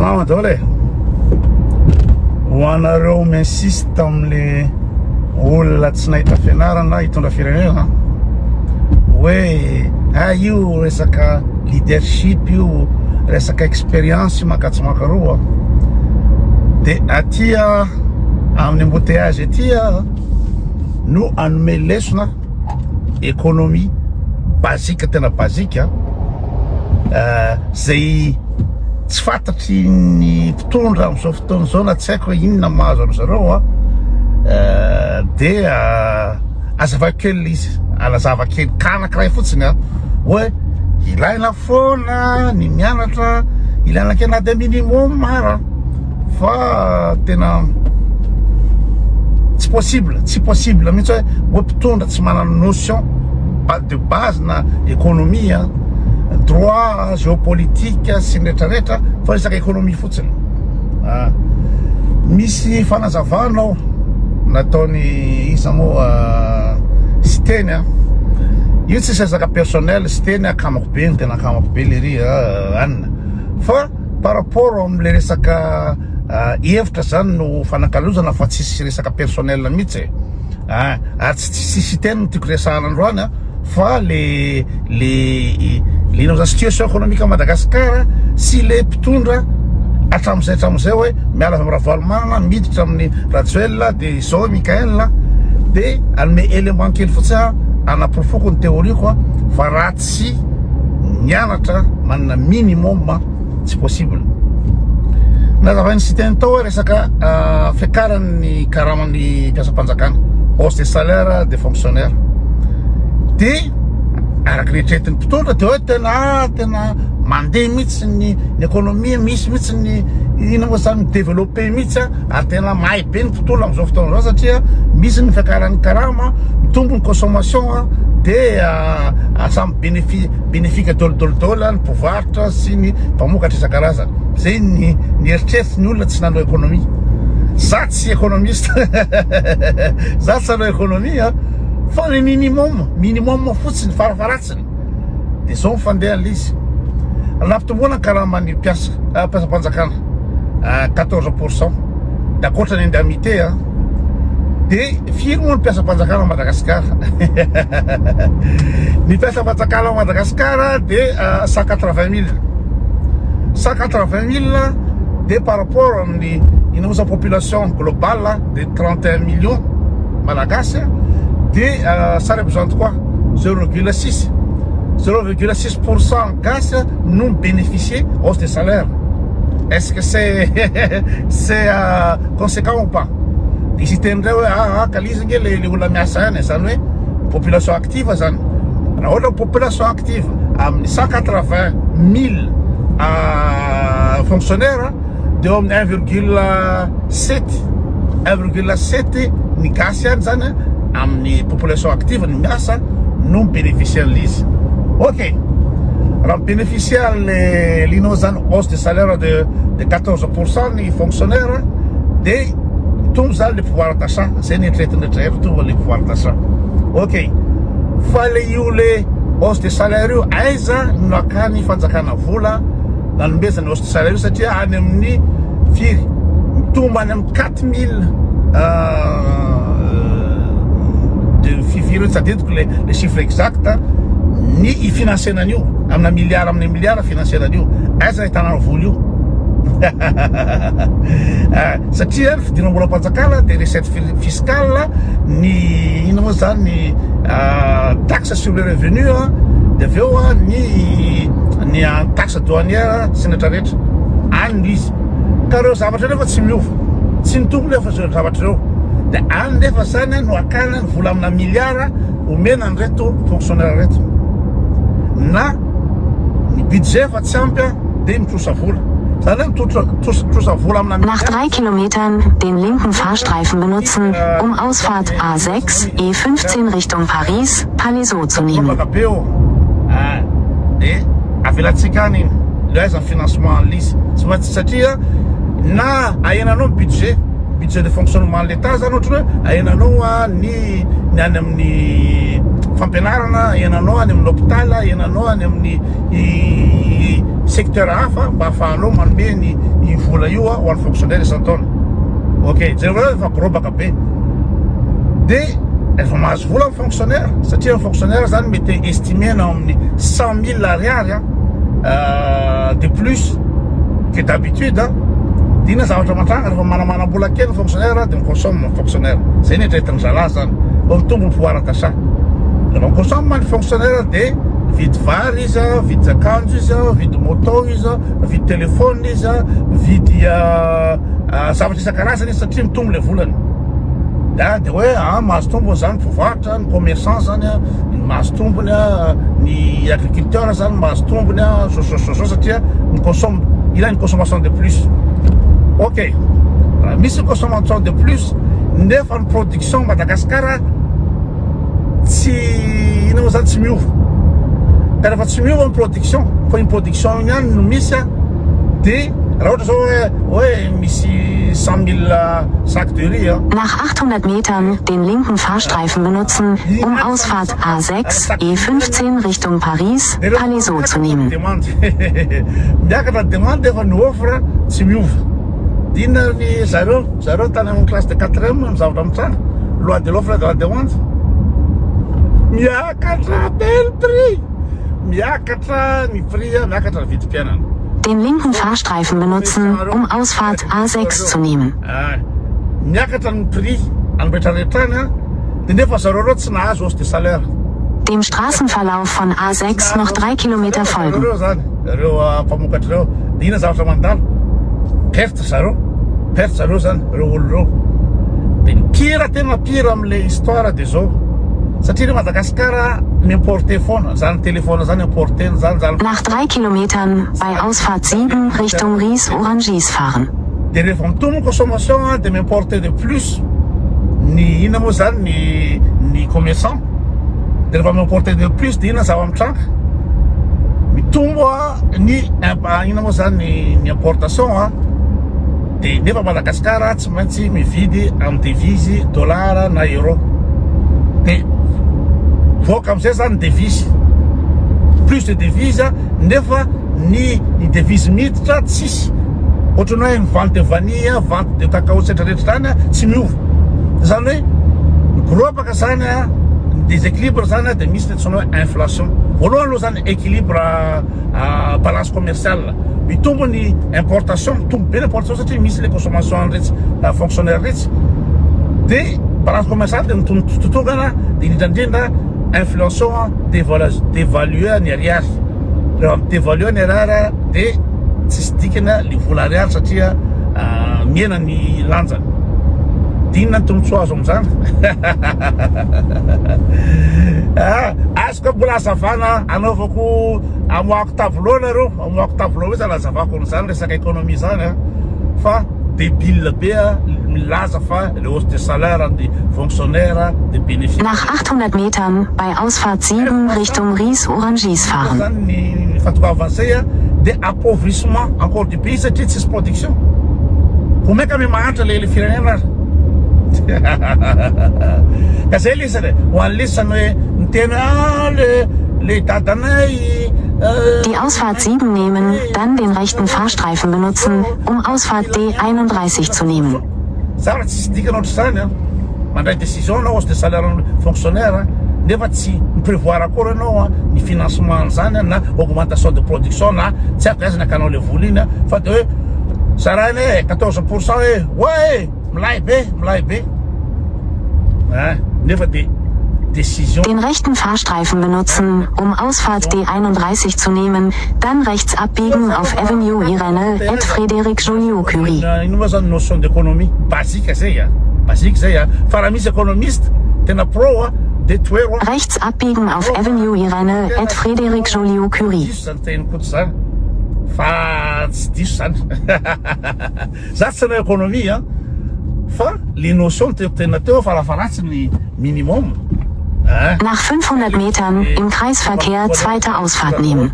Salama dole. Hoanareo minsiste amile olona tsy nahita fianarana hitondra firenena hoe io resaka leadership io resaka experience makatsy makaroa de atia amin'ny embouteillage atia no anome lesona économie basique tena basique zay tsy fantatry ny mpitondra am'izao fotoana zao na tsy haiko hoe inona mahazo an'zareo de azavakely izy alazavakely kanankiray fotsiny hoe ilaina foana ny mianatra ilaina kena de minimum mara fa tena tsy possible mihitsy hoe mpitondra tsy manana notion de base na économie droit géopolitique sy ny rehetrarehetra fa resaka économie fotsiny misy fanazavanao nataony iza moa sy teny io tsy resaka personnel sy teny akamako be ny tena akamako be lery anina fa par rapport am'le resaka hevitra zany no fanakalozana fa tsisy resaka personnel mihitsy ary tsy teny no tiako resahana androany fa le inao za situation économique Madagascar sy le mpitondra hatramizay hoe miala amin'ny ravoalimana miditra amin'ny Rajoelina de zao Mikael de anome élément kely fotsiny anaprofoko ny théorique fa raha tsy mianatra manana minimum tsy possible nazavainy sy teny tao resaka fiakaran'ny karaman'ny mpiasam-panjakana hausse des salaires des fonctionnaires de araky netretin'ny mpitondra de hoe tena mandeha mihitsy ny économie misy mihitsy ny ina moa zany développé mihitsy ary tena mahay be ny mpitondra am'izao fotoana zao satria misy ny fiakaran'ny karama mitombo ny consommation de samy bénéfique dolidolidoly ny mpivarotra sy ny mpamokatra isan-karazany zay ny eritreritry ny olona tsy nanao économie za tsy économiste za tsy nanao économie fa ny minimum fotsiny farafaratsiny de zao mifandehan'le izy nampitombona karaman'ny mpiasam-panjakana 14% de akoatra ny indemnité de firy moa ny mpiasam-panjakana Madagascar ny mpiasam-panjakana Madagascar de 180 000 de par rapport amin'ny sa population globale de 31 millions malagasy de ça représente quoi 0,6% nous bénéficier hausse des salaires. Est-ce que c'est conséquent ou pas? Ici tendrait kalizenge les olona miasa any zany hoe population active zany raha ohatra population active amin'ny 180 000 fonctionnaires de eo amin'ny 1,7 ny gasy any zany amin'ny population active ny miasa no bénéficier an'izy. Ok, raha bénéficier l'inao zany hausse de salaire de 14% ny fonctionnaire de tombo zany le pouvoir d'achat zay ny eritreretin'eritreretra tombo le pouvoir d'achat. Ok, fa le io le hausse de salaire io aiza no akany fanjakana vola nanomezana hausse de salaire io satria any amin'ny firy mitombo any amin'ny 4 000 de firy tsy adidiko le chiffre exact ny ifinansianan'io amina milliard finansianan'io aiza ahitana vola io satria fidiram-bola mpanjakana de recette fiscale ny ina moa zany ny taxe sur le revenu de aveo ny taxe douanière sy ny rehetrarehetra any izy ka reo zavatra rehefa tsy miova tsy mitombo lefa zao zavatra reo de any nefa zany no akana ny vola amina milliard omena ny reto fonctionnaire reto na ny budget fa tsy ampy de mitrosa vola. Nach 3 Kilometern den linken Fahrstreifen benutzen, um Ausfahrt A6, E15 Richtung Paris, Palaiseau zu nehmen. Na ahenanao budget de fonctionnement de l'État zany ohatra hoe ahenanao ny any amin'ny fampianarana iananao any amin'ny hôpitala, iananao any amin'ny secteur hafa mba ahafahanao manome ny vola io ho an'ny fonctionnaire isan-taona. Ok, jereo efa gorobaka be. De efa mahazo vola amin'ny fonctionnaire satria ny fonctionnaire zany mety estimena amin'ny 100 000 ariary de plus que d'habitude. Dina zavatra matranga rehefa manamanam-bola kely ny fonctionnaire de miconsomme ny fonctionnaire. Zay ny eritreretiny zalahy zany. Mitombo ny pouvoir d'achat. Rehefa miconsomme ny fonctionnaire de vidy vary izy, vidy akanjo izy, vidy moto izy, vidy telefone izy, vidy zavatra isan-karazany izy satria mitombo le volany. De hoe mahazo tombony zany mpivarotra, ny commerçant zany mahazo tombony, ny agriculteur zany mahazo tombony, so satria miconsomme, il a une consommation de plus. Ok, misy consommation de plus nefa ny production Madagasikara tsy inao zany tsy miova. Ka rehefa tsy miova ny production fa iny production iny ihany no misy de raha ohatra zao hoe misy 100 000 sacs de riz. Nach 800 Metern den linken Fahrstreifen benutzen, um Ausfahrt A6, E15 Richtung Paris, Palaiseau zu nehmen. Miakatra demande efa ny offre tsy miova. Dina ny zareo tany amin'ny classe de 4e amin'ny zavatra mitranga. Loi de l'offre de la demande. Miakatra be ny prix. Miakatra ny prix, miakatra ny vidim-piainana. Den linken Fahrstreifen benutzen, um Ausfahrt A6 zu nehmen. Miakatra ny prix an'retraretrany de nefa zareo tsy nahazo hausse de salaire. Dem Straßenverlauf von A6 noch 3 Kilometer folgen. Reo mpamokatra reo, dina zavatra mandalo. Perte zareo zany, reo olo reo. De ny pire tena pire am'le histoire de zao. Satria Madagasikara importe foana, zany telefona zany importe zany. Nach 3 Kilometern bei Ausfahrt 7 Richtung Ries-Orangis fahren. De rehefa mitombo consommation de m'importe de plus ny ina moa zany ny commerçant. De rehefa m'importe de plus de ina zava-mitranga. Mitombo ny ina moa zany ny importation de nefa Madagasikara tsy maintsy mividy amin'ny devise dollar na euro. De voaka am'izay zany devise. Plus de devise nefa ny devise miditra tsisy. Ohatran'ny hoe ny vente de vanille, vente de cacao rehetrarehetra zany tsy miova. Zany hoe mikorobaka zany déséquilibre zany de misy ny hoe inflation. Voalohany aloha zany équilibre balance commerciale. Mitombo ny importation, mitombo be l'importation satria misy le consommation rehetra fonctionnaire rehetra. De balance commerciale de mitotongana de indrindra inflation dévaluer ny ariary. Rehefa dévaluer ny ariary de tsisy dikana le vola ariary satria miena ny lanjany. Dinona ny tombotsoa azo am'zany. Azoko mbola hazavana anaovako amoako tableau nareo, amoako tableau hoe zany hazavako an'izany resaka économie zany fa débile be milaza fa le hausse de salaire des fonctionnaires des bénéfices. Nach 800 Metern bei Ausfahrt 7 Richtung Ries-Orangis fahren. Zany fatoko avancé de appauvrissement encore du pays satria tsisy production. Komay kami mahantra le firenena. Ka zay le izy ho an'lisany hoe mitena le dadanay. Die Ausfahrt 7 nehmen, dann den rechten Fahrstreifen benutzen, um Ausfahrt D31 zu nehmen. Zavatra tsisy dikany ohatr'izany mandray décision anao hausse de salaire fonctionnaire nefa tsy miprévoir akory anao ny financement zany na augmentation de production na tsy haiko aiza nakanao le vola iny fa de hoe sarany 14% hoe milay be. Nefa de décision. Den rechten Fahrstreifen benutzen, um Ausfahrt D31 zu nehmen, dann rechts abbiegen auf Avenue Irene et Frédéric Joliot-Curie. Ino moa zany notion d'économie basique zay basique zay fa raha misy économiste tena pro de toero. Rechts abbiegen auf Avenue Irene et Frédéric Joliot-Curie. Zany teniko zany fa tsy diso zany. Za tsy na économie fa les notions tena teo farafaratsy ny minimum. Nach 500 Metern im Kreisverkehr zweite Ausfahrt nehmen.